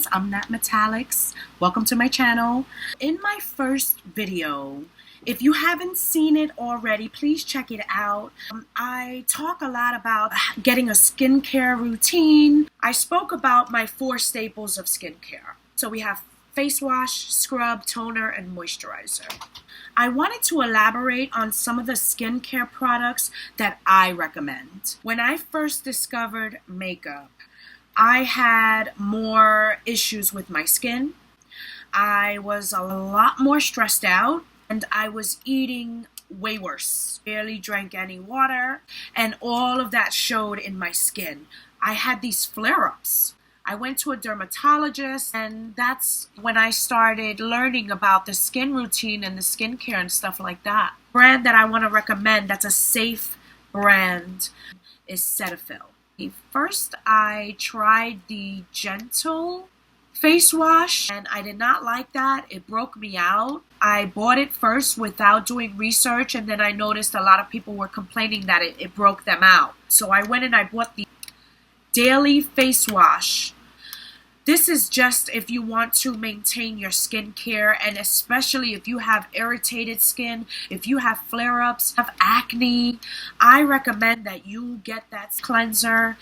friends, I'm Nat Metallics. Welcome to my channel. In my first video, if you haven't seen it already, please check it out. I talk a lot about getting a skincare routine. I spoke about my 4 staples of skincare. So we have face wash, scrub, toner, and moisturizer. I wanted to elaborate on some of the skincare products that I recommend. When I first discovered makeup, I had more issues with my skin. I was a lot more stressed out, and I was eating way worse. Barely drank any water, and all of that showed in my skin. I had these flare-ups. I went to a dermatologist, and that's when I started learning about the skin routine and the skincare and stuff like that. Brand that I want to recommend that's a safe brand is Cetaphil. First, I tried the Gentle face wash, and I did not like that. It broke me out. I bought it first without doing research, and then I noticed a lot of people were complaining that it broke them out. So I went and I bought the Daily Face Wash. This is just if you want to maintain your skincare, and especially if you have irritated skin, if you have flare-ups, have acne, I recommend that you get that cleanser.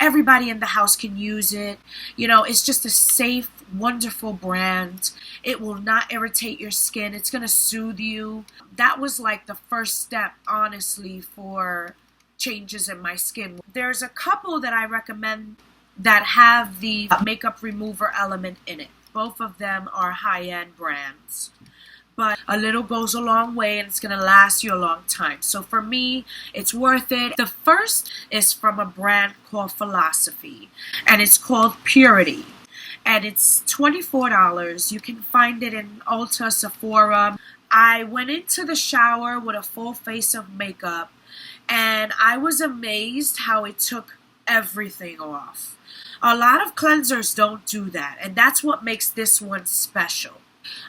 Everybody in the house can use it. You know, it's just a safe, wonderful brand. It will not irritate your skin. It's going to soothe you. That was like the first step, honestly, for changes in my skin. There's a couple that I recommend that have the makeup remover element in it. Both of them are high-end brands. But a little goes a long way, and it's going to last you a long time. So for me, it's worth it. The first is from a brand called Philosophy, and it's called Purity. And it's $24. You can find it in Ulta, Sephora. I went into the shower with a full face of makeup, and I was amazed how it took everything off. A lot of cleansers don't do that, and that's what makes this one special.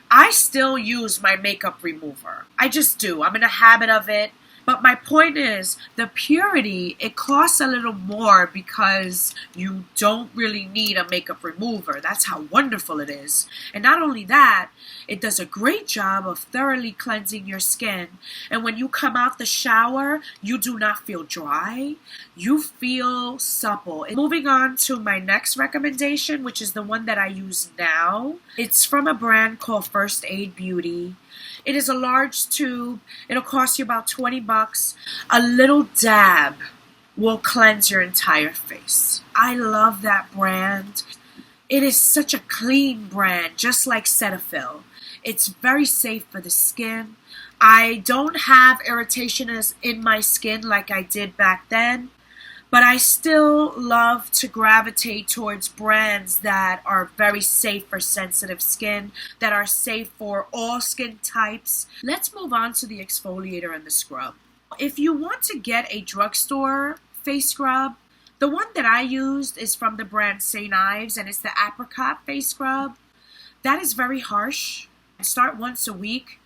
I still use my makeup remover. I just do. I'm in a habit of it. But my point is, the Purity, it costs a little more because you don't really need a makeup remover. That's how wonderful it is. And not only that, it does a great job of thoroughly cleansing your skin. And when you come out the shower, you do not feel dry. You feel supple. And moving on to my next recommendation, which is the one that I use now. It's from a brand called First Aid Beauty. It is a large tube. It'll cost you about 20 bucks. A little dab will cleanse your entire face. I love that brand. It is such a clean brand, just like Cetaphil. It's very safe for the skin. I don't have irritation in my skin like I did back then, but I still love to gravitate towards brands that are very safe for sensitive skin, that are safe for all skin types. Let's move on to the exfoliator and the scrub. If you want to get a drugstore face scrub, the one that I used is from the brand St. Ives, and it's the Apricot face scrub. That is very harsh. Start once a week.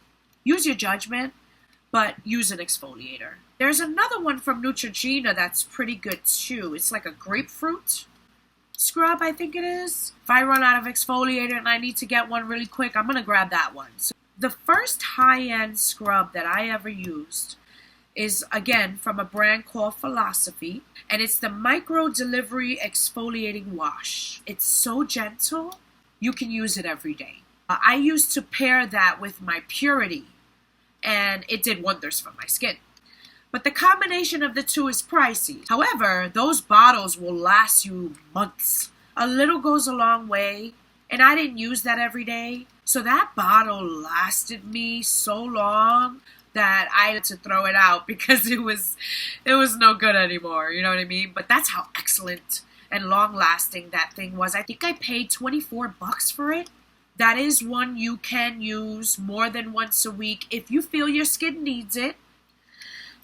Use your judgment, but use an exfoliator. There's another one from Neutrogena that's pretty good too. It's like a grapefruit scrub, I think it is. If I run out of exfoliator and I need to get one really quick, I'm going to grab that one. So the first high-end scrub that I ever used is, again, from a brand called Philosophy, and it's the Microdelivery Exfoliating Wash. It's so gentle, you can use it every day. I used to pair that with my Purity, and it did wonders for my skin. But the combination of the two is pricey. However, those bottles will last you months. A little goes a long way, and I didn't use that every day. So that bottle lasted me so long that I had to throw it out because it was no good anymore. You know what I mean? But that's how excellent and long-lasting that thing was. I think I paid 24 bucks for it. That is one you can use more than once a week if you feel your skin needs it.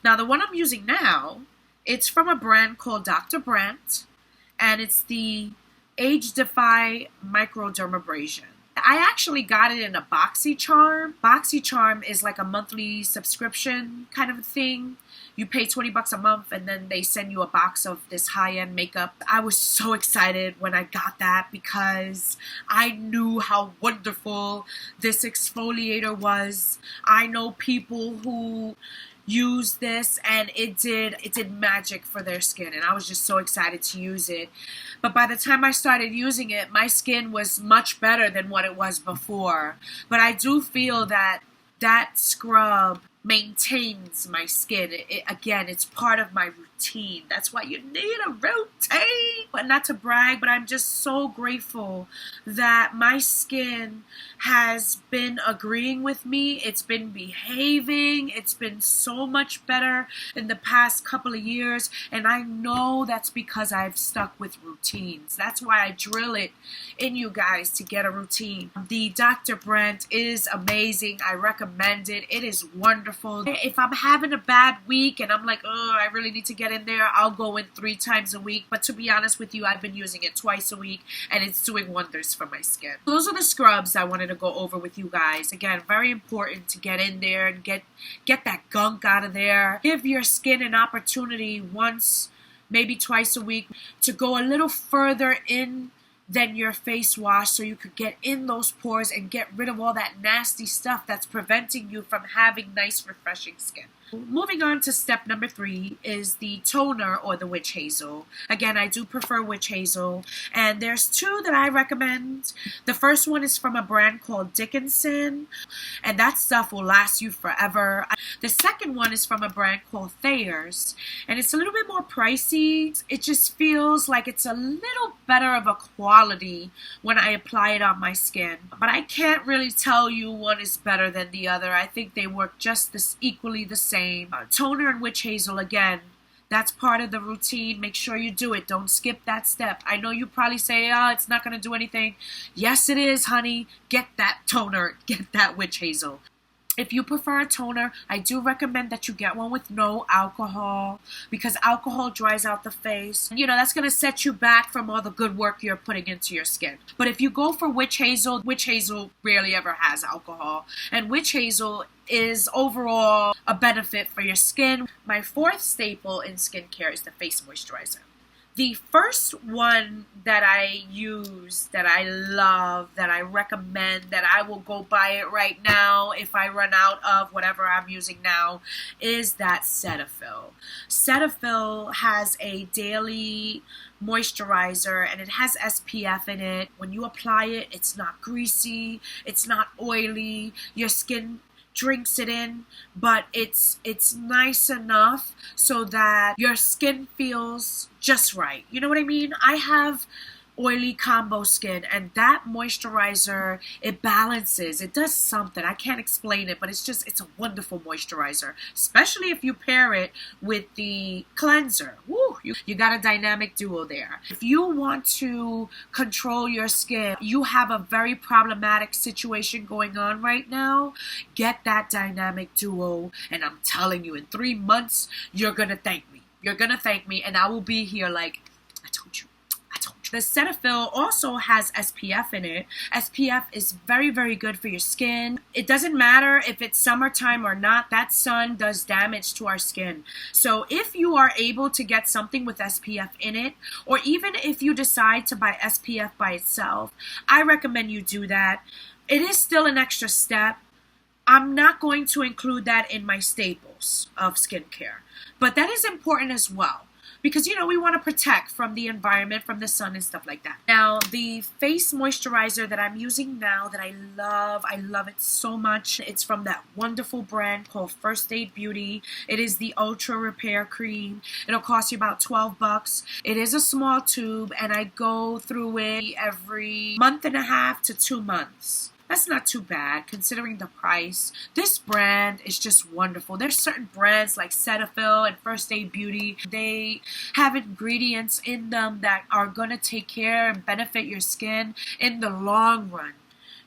Now, the one I'm using now, it's from a brand called Dr. Brandt, and it's the Age-Defy Microdermabrasion. I actually got it in a BoxyCharm. BoxyCharm is like a monthly subscription kind of thing. you pay 20 bucks a month and then they send you a box of this high-end makeup. I was so excited when I got that because I knew how wonderful this exfoliator was. I know people who use this and it did magic for their skin, and I was just so excited to use it. But by the time I started using it, my skin was much better than what it was before. But I do feel that that scrub maintains my skin. Again, it's part of my routine. That's why you need a routine. But not to brag, but I'm just so grateful that my skin has been agreeing with me. It's been behaving. It's been so much better in the past couple of years. And I know that's because I've stuck with routines. That's why I drill it in you guys to get a routine. The Dr. Brandt is amazing. I recommend it. It is wonderful. If I'm having a bad week and I'm like, oh, I really need to get in there, I'll go in 3 times a week. But to be honest with you, I've been using it twice a week and it's doing wonders for my skin. Those are the scrubs I wanted to go over with you guys. Again, very important to get in there and get that gunk out of there. Give your skin an opportunity once, maybe twice a week to go a little further in than your face wash, so you could get in those pores and get rid of all that nasty stuff that's preventing you from having nice, refreshing skin. Moving on to step number 3 is the toner or the witch hazel. Again, I do prefer witch hazel, and there's 2 that I recommend. The first one is from a brand called Dickinson, and that stuff will last you forever. The second one is from a brand called Thayer's, and it's a little bit more pricey. It just feels like it's a little better of a quality when I apply it on my skin. But I can't really tell you one is better than the other. I think they work just equally the same. Toner and witch hazel, again, that's part of the routine. Make sure you do it. Don't skip that step. I know you probably say, oh, it's not going to do anything. Yes, it is, honey. Get that toner. Get that witch hazel. If you prefer a toner, I do recommend that you get one with no alcohol, because alcohol dries out the face. You know, that's going to set you back from all the good work you're putting into your skin. But if you go for witch hazel rarely ever has alcohol. And witch hazel is overall a benefit for your skin. My 4th staple in skincare is the face moisturizer. The first one that I use, that I love, that I recommend, that I will go buy it right now if I run out of whatever I'm using now, is that Cetaphil. Cetaphil has a daily moisturizer and it has SPF in it. When you apply it, it's not greasy, it's not oily, your skin drinks it in, but it's nice enough so that your skin feels just right. You know what I mean? I have oily combo skin, and that moisturizer, it balances, it does something. I can't explain it, but it's a wonderful moisturizer, especially if you pair it with the cleanser. Woo, you got a dynamic duo there. If you want to control your skin, you have a very problematic situation going on right now, get that dynamic duo, and I'm telling you, in 3 months, you're gonna thank me. You're gonna thank me, and I will be here like, I told you. The Cetaphil also has SPF in it. SPF is very, very good for your skin. It doesn't matter if it's summertime or not. That sun does damage to our skin. So if you are able to get something with SPF in it, or even if you decide to buy SPF by itself, I recommend you do that. It is still an extra step. I'm not going to include that in my staples of skincare, but that is important as well. Because, you know, we want to protect from the environment, from the sun and stuff like that. Now, the face moisturizer that I'm using now that I love it so much. It's from that wonderful brand called First Aid Beauty. It is the Ultra Repair Cream. It'll cost you about 12 bucks. It is a small tube, and I go through it every month and a half to 2 months. That's not too bad considering the price. This brand is just wonderful. There's certain brands like Cetaphil and First Aid Beauty. They have ingredients in them that are going to take care and benefit your skin in the long run.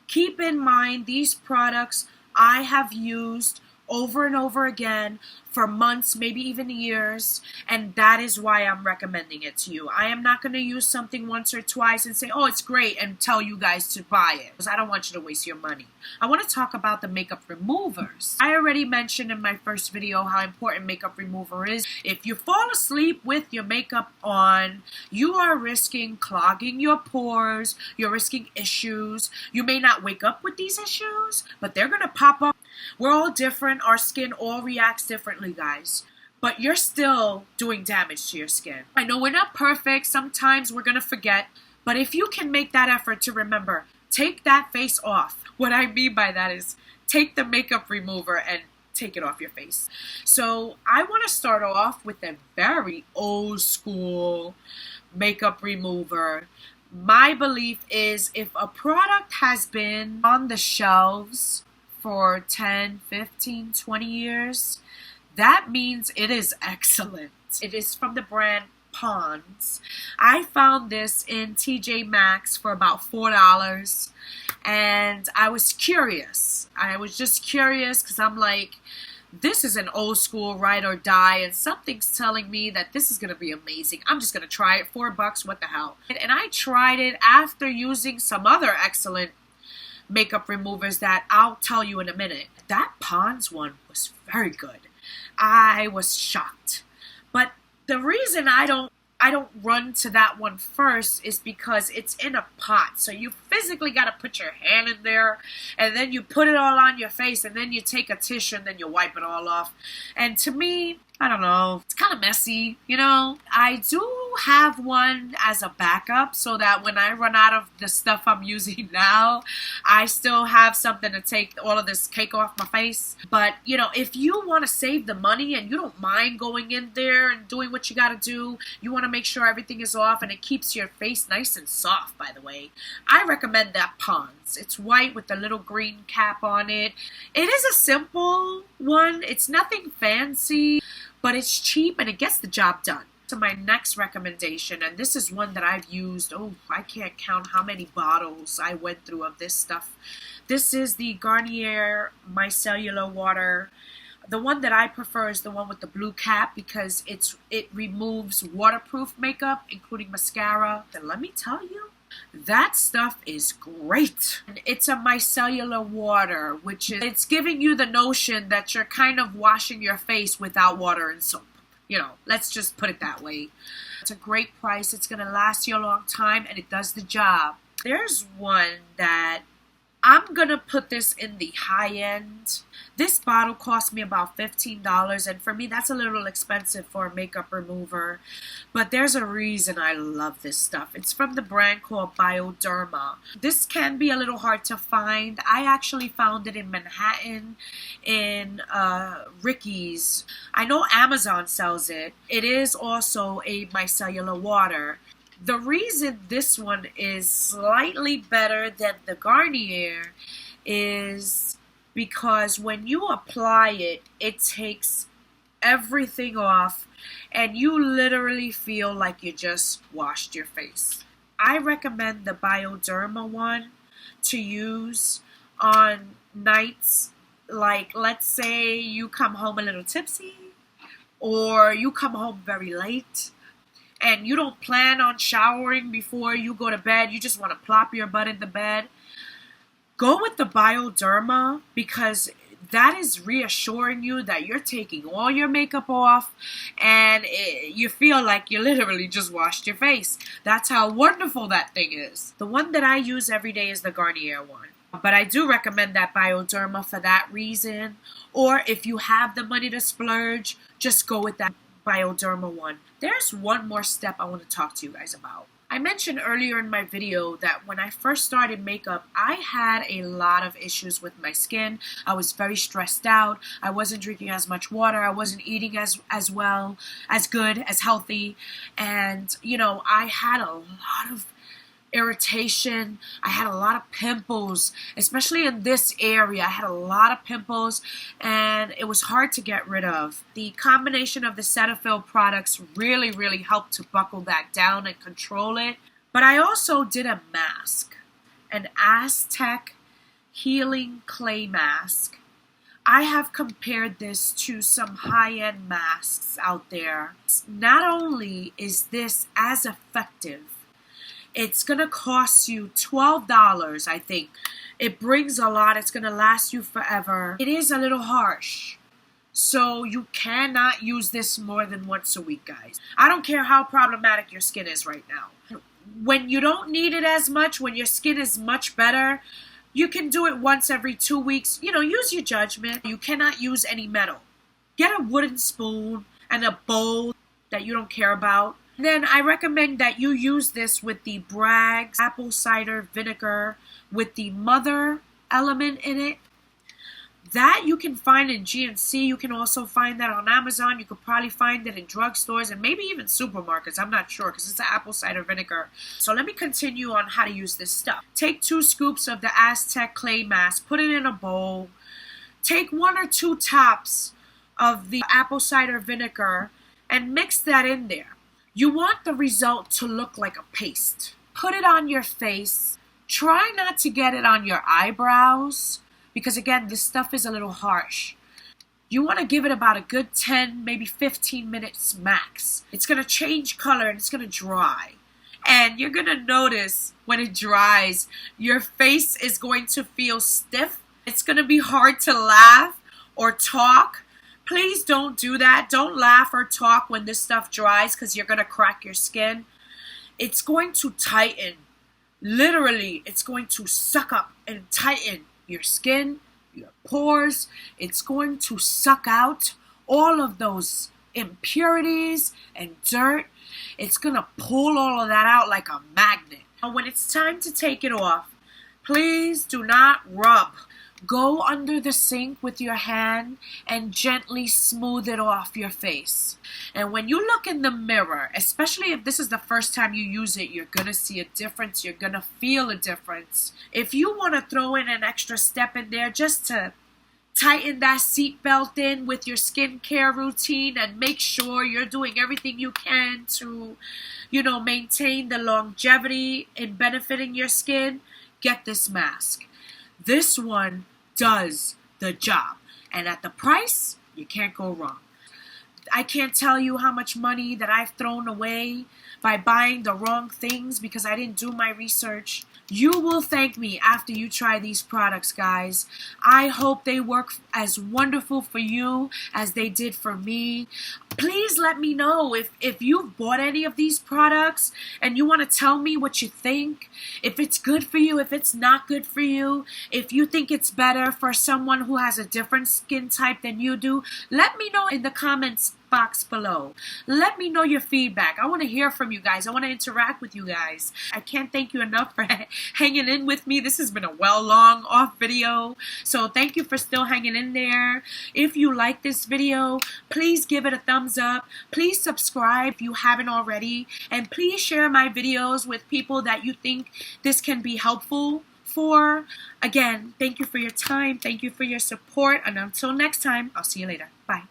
Keep in mind, these products I have used over and over again for months, maybe even years, and that is why I'm recommending it to you. I am not going to use something once or twice and say, oh, it's great, and tell you guys to buy it, because I don't want you to waste your money. I want to talk about the makeup removers. I already mentioned in my first video how important makeup remover is. If you fall asleep with your makeup on, you are risking clogging your pores, you're risking issues. You may not wake up with these issues, but they're going to pop up. We're all different. Our skin all reacts differently, guys. But you're still doing damage to your skin. I know we're not perfect. Sometimes we're going to forget. But if you can make that effort to remember, take that face off. What I mean by that is take the makeup remover and take it off your face. So I want to start off with a very old school makeup remover. My belief is if a product has been on the shelves for 10, 15, 20 years, that means it is excellent. It is from the brand Pond's. I found this in TJ Maxx for about $4, and I was curious. I was just curious because I'm like, this is an old school ride or die, and something's telling me that this is going to be amazing. I'm just going to try it. $4, what the hell? And I tried it after using some other excellent makeup removers that I'll tell you in a minute. That Pond's one was very good. I was shocked. But the reason I don't run to that one first is because it's in a pot. So you physically got to put your hand in there, and then you put it all on your face, and then you take a tissue and then you wipe it all off. And to me, I don't know, it's kind of messy, you know. I do have one as a backup so that when I run out of the stuff I'm using now, I still have something to take all of this cake off my face. But, you know, if you want to save the money and you don't mind going in there and doing what you got to do, you want to make sure everything is off and it keeps your face nice and soft, by the way, I recommend that Pond's. It's white with a little green cap on it. It is a simple one. It's nothing fancy, but it's cheap and it gets the job done. To my next recommendation, and this is one that I've used, oh, I can't count how many bottles I went through of this stuff. This is the Garnier Micellar Water. The one that I prefer is the one with the blue cap because it removes waterproof makeup, including mascara. And let me tell you, that stuff is great. It's a micellar water, which is, it's giving you the notion that you're kind of washing your face without water and soap. You know, let's just put it that way. It's a great price. It's going to last you a long time, and it does the job. There's one that I'm going to put this in the high end. This bottle cost me about $15, and for me, that's a little expensive for a makeup remover. But there's a reason I love this stuff. It's from the brand called Bioderma. This can be a little hard to find. I actually found it in Manhattan, in Ricky's. I know Amazon sells it. It is also a micellar water. The reason this one is slightly better than the Garnier is because when you apply it, it takes everything off and you literally feel like you just washed your face. I recommend the Bioderma one to use on nights like, let's say you come home a little tipsy or you come home very late and you don't plan on showering before you go to bed, you just want to plop your butt in the bed, go with the Bioderma because that is reassuring you that you're taking all your makeup off and you feel like you literally just washed your face. That's how wonderful that thing is. The one that I use every day is the Garnier one. But I do recommend that Bioderma for that reason. Or if you have the money to splurge, just go with that Bioderma one. There's one more step I want to talk to you guys about. I mentioned earlier in my video that when I first started makeup, I had a lot of issues with my skin. I was very stressed out. I wasn't drinking as much water. I wasn't eating as well, as good, as healthy. And, you know, I had a lot of irritation. I had a lot of pimples, especially in this area. I had a lot of pimples and it was hard to get rid of. The combination of the Cetaphil products really, really helped to buckle that down and control it. But I also did a mask, an Aztec healing clay mask. I have compared this to some high-end masks out there. Not only is this as effective, it's going to cost you $12, I think. It brings a lot. It's going to last you forever. It is a little harsh. So you cannot use this more than once a week, guys. I don't care how problematic your skin is right now. When you don't need it as much, when your skin is much better, you can do it once every 2 weeks. You know, use your judgment. You cannot use any metal. Get a wooden spoon and a bowl that you don't care about. Then I recommend that you use this with the Bragg's apple cider vinegar with the mother element in it. That you can find in GNC. You can also find that on Amazon. You could probably find it in drugstores and maybe even supermarkets. I'm not sure because it's an apple cider vinegar. So let me continue on how to use this stuff. Take 2 scoops of the Aztec clay mask. Put it in a bowl. Take 1 or 2 tops of the apple cider vinegar and mix that in there. You want the result to look like a paste. Put it on your face. Try not to get it on your eyebrows, because again, this stuff is a little harsh. You want to give it about a good 10, maybe 15 minutes max. It's going to change color and it's going to dry. And you're going to notice when it dries, your face is going to feel stiff. It's going to be hard to laugh or talk. Please don't do that. Don't laugh or talk when this stuff dries because you're going to crack your skin. It's going to tighten. Literally, it's going to suck up and tighten your skin, your pores. It's going to suck out all of those impurities and dirt. It's going to pull all of that out like a magnet. Now, when it's time to take it off, please do not rub. Go under the sink with your hand and gently smooth it off your face. And when you look in the mirror, especially if this is the first time you use it, you're going to see a difference. You're going to feel a difference. If you want to throw in an extra step in there just to tighten that seatbelt in with your skincare routine and make sure you're doing everything you can to, maintain the longevity in benefiting your skin, get this mask. This one does the job. And at the price, you can't go wrong. I can't tell you how much money that I've thrown away by buying the wrong things because I didn't do my research. You will thank me after you try these products, guys. I hope they work as wonderful for you as they did for me. Please let me know if you've bought any of these products and you want to tell me what you think. If it's good for you, if it's not good for you, if you think it's better for someone who has a different skin type than you do, let me know in the comments box below. Let me know your feedback. I want to hear from you guys. I want to interact with you guys. I can't thank you enough for hanging in with me. This has been a long off video. So thank you for still hanging in there. If you like this video, please give it a thumbs up. Please subscribe if you haven't already. And please share my videos with people that you think this can be helpful for. Again, thank you for your time. Thank you for your support. And until next time, I'll see you later. Bye.